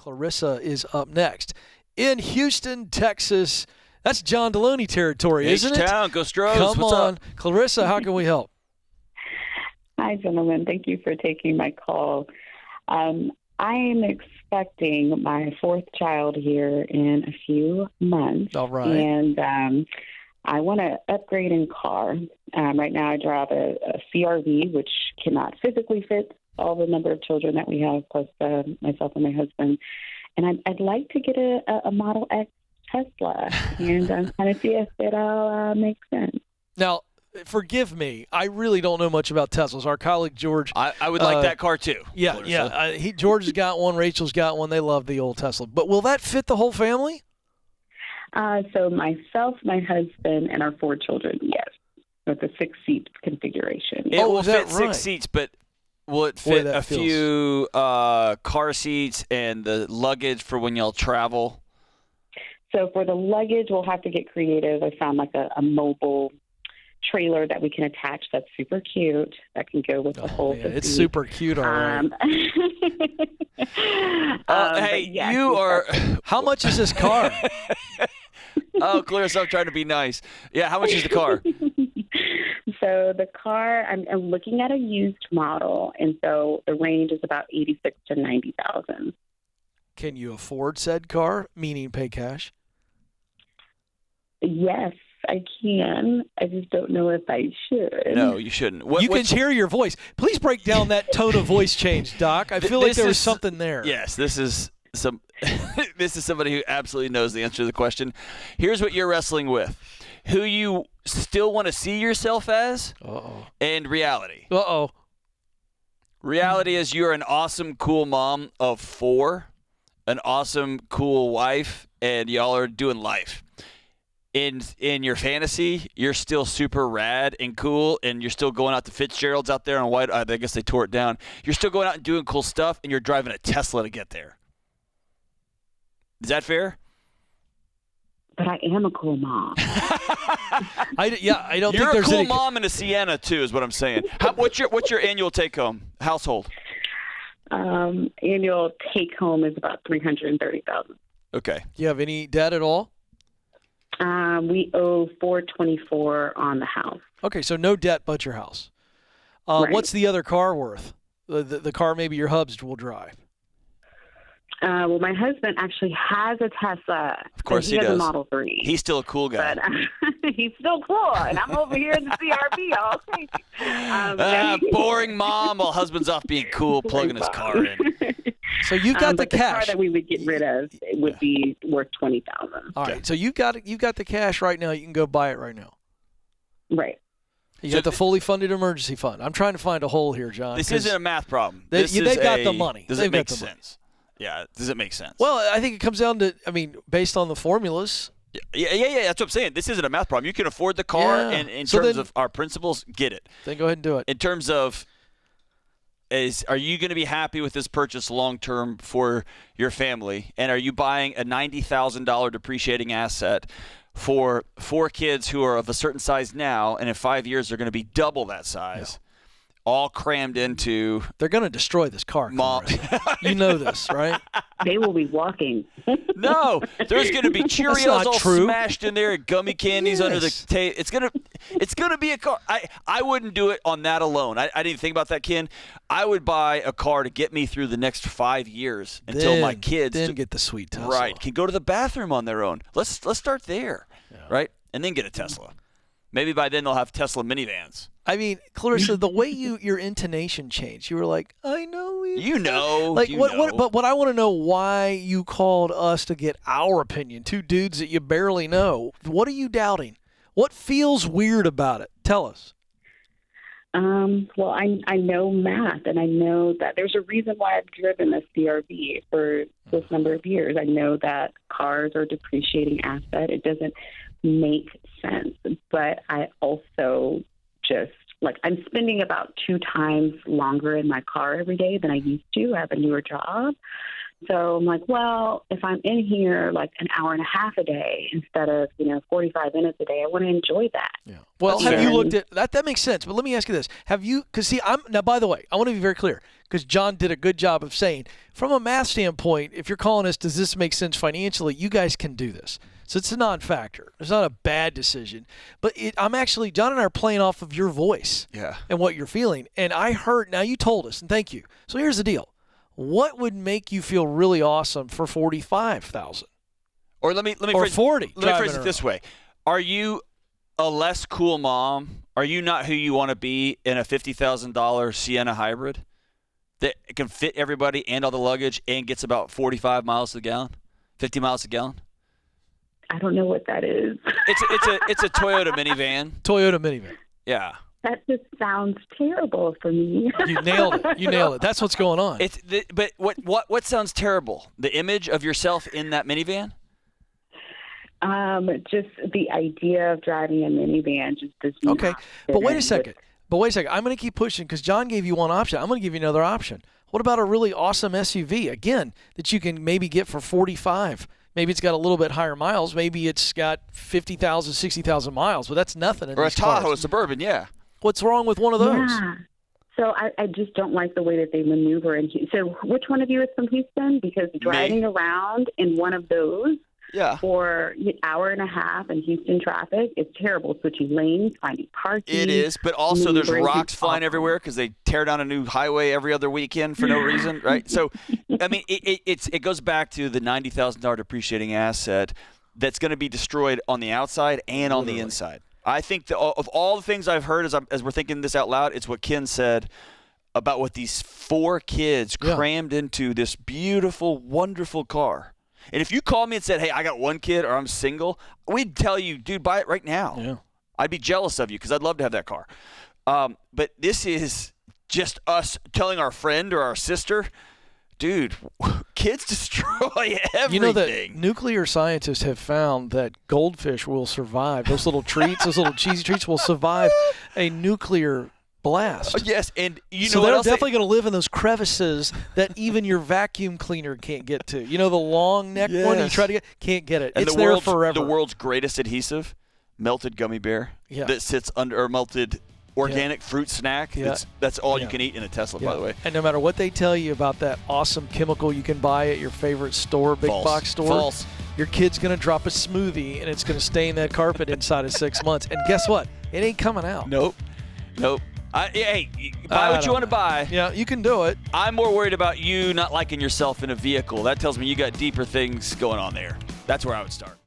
Clarissa is up next. In Houston, Texas, that's John Deloney territory, isn't it? H-Town, go Stros. Come What's on. up? Clarissa, how can we help? Hi, gentlemen. Thank you for taking my call. I am expecting my fourth child here in a few months. All right. And I want to upgrade in car. Right now I drive a CRV, which cannot physically fit all the number of children that we have, plus myself and my husband. And I'd like to get a Model X Tesla, and I'm trying to see if it all makes sense. Now, forgive me. I really don't know much about Teslas. Our colleague George. I would like that car too. Yeah, Clarissa. yeah. George has got one. Rachel's got one. They love the old Tesla. But will that fit the whole family? So myself, my husband, and our 4 children, yes, with the 6-seat configuration. It will is that fit 6 right? seats, but will it Boy, fit that a feels- few car seats and the luggage for when y'all travel? So for the luggage, we'll have to get creative. I found like a mobile trailer that we can attach that's super cute that can go with the whole Man, it's seat. super cute, all right. Hey, yes, you are. How much is this car? Oh, Clarissa, I'm trying to be nice. Yeah, how much is the car? So the car, I'm looking at a used model, and so the range is about 86 to 90,000. Can you afford said car, meaning pay cash? Yes, I can. I just don't know if I should. No, you shouldn't. You can hear your voice. Please break down that tone of voice change, Doc. I feel like there was something there. Yes, this is this is somebody who absolutely knows the answer to the question. Here's what you're wrestling with: who you still want to see yourself as, and reality. Uh-oh. Reality is you're an awesome, cool mom of 4, an awesome, cool wife, and y'all are doing life. In your fantasy, you're still super rad and cool, and you're still going out to Fitzgerald's out there on White. I guess they tore it down. You're still going out and doing cool stuff, and you're driving a Tesla to get there. Is that fair? But I am a cool mom. I don't You're think a there's cool any. mom in a Sienna too, is what I'm saying. What's your annual take home household? Annual take home is about 330,000. Okay. Do you have any debt at all? We owe 424 on the house. Okay, so no debt but your house. Right. What's the other car worth? The car maybe your hubs will drive. Well, my husband actually has a Tesla. Of course he he has a does. Model 3. He's still a cool guy. But he's still cool, and I'm over here in the CRV all crazy. Boring mom while husband's off being cool, plugging his car in. So you've got the but the car cash. that we would get rid of it would be worth 20,000. All right, so you got the cash right now. You can go buy it right now. Right. You got the fully funded emergency fund. I'm trying to find a hole here, John. This isn't a math problem. They This is got the money. Does They've it make got the money. sense? Yeah. Does it make sense? Well, I think it comes down to, based on the formulas. Yeah. That's what I'm saying. This isn't a math problem. You can afford the car, Yeah. and in So terms then- of our principles, get it. Then go ahead and do it. In terms of, are you going to be happy with this purchase long term for your family? And are you buying a $90,000 depreciating asset for 4 kids who are of a certain size now, and in 5 years they're going to be double that size? All crammed into They're going to destroy this car. mom. You know this, right? They will be walking. No, there's going to be Cheerios not all true. smashed in there and gummy candies under the Yes. tape. It's gonna be a car. I wouldn't do it on that alone. I didn't think about that, Ken. I would buy a car to get me through the next 5 years until my kids then get the sweet Tesla. right can go to the bathroom on their own. Let's start there, right, and then get a Tesla. Maybe by then they'll have Tesla minivans. Clarissa, the way your intonation changed, you were like, "I know You know, Like you what? know. But what I want to know why you called us to get our opinion. 2 dudes that you barely know. What are you doubting? What feels weird about it? Tell us. Well, I know math, and I know that there's a reason why I've driven a CRV for this number of years. I know that cars are a depreciating asset. It doesn't make sense. But I also just, I'm spending about 2 times longer in my car every day than I used to. I have a newer job. So I'm like, well, if I'm in here like an hour and a half a day instead of, 45 minutes a day, I want to enjoy that. Yeah. Well, That's have you fair. looked at that? That makes sense. But let me ask you this: have you? Because see, now. By the way, I want to be very clear because John did a good job of saying, from a math standpoint, if you're calling us, does this make sense financially? You guys can do this. So it's a non-factor. It's not a bad decision. But I'm actually, John and I are playing off of your voice and what you're feeling. And I heard. Now you told us, and thank you. So here's the deal: what would make you feel really awesome for $45,000? Or let me Or phrase, 40. Let me phrase it this way: are you a less cool mom? Are you not who you want to be in a $50,000 Sienna hybrid that can fit everybody and all the luggage and gets about 45 miles a gallon, 50 miles a gallon? I don't know what that is. It's a Toyota minivan. Toyota minivan. Yeah. That just sounds terrible for me. You nailed it. You nailed it. That's what's going on. But what sounds terrible? The image of yourself in that minivan? Just the idea of driving a minivan just does not. Okay, but wait a second. I'm going to keep pushing because John gave you one option. I'm going to give you another option. What about a really awesome SUV, again, that you can maybe get for 45? Maybe it's got a little bit higher miles. Maybe it's got 50,000, 60,000 miles, but that's nothing in Or a these Tahoe, cars. a Suburban, yeah. What's wrong with one of those? Yeah. So I just don't like the way that they maneuver. So which one of you is from Houston? Because driving around in one of those for an hour and a half in Houston traffic is terrible. Switching lanes, finding parking. It is, but also there's maneuvering rocks flying everywhere because they tear down a new highway every other weekend for no reason, right? So, I mean, it goes back to the $90,000 depreciating asset that's going to be destroyed on the outside and on the inside. I think of all the things I've heard as we're thinking this out loud, it's what Ken said about what these 4 kids crammed into this beautiful, wonderful car. And if you called me and said, hey, I got 1 kid or I'm single, we'd tell you, dude, buy it right now. Yeah. I'd be jealous of you because I'd love to have that car. But this is just us telling our friend or our sister, dude, kids destroy everything. You know that nuclear scientists have found that goldfish will survive. Those little treats, those little cheesy treats will survive a nuclear blast. Yes, and you so know what they're else definitely going to live in those crevices that even your vacuum cleaner can't get to. You know, the long neck one you try to get, can't get it. And it's there forever. The world's greatest adhesive, melted gummy bear that sits under, or melted organic fruit snack. That's all you can eat in a Tesla, by the way. And no matter what they tell you about that awesome chemical you can buy at your favorite store, big box store, False. Your kid's going to drop a smoothie and it's going to stain that carpet inside of 6 months. And guess what? It ain't coming out. Nope. Hey, buy what you want to buy. Yeah, you can do it. I'm more worried about you not liking yourself in a vehicle. That tells me you got deeper things going on there. That's where I would start.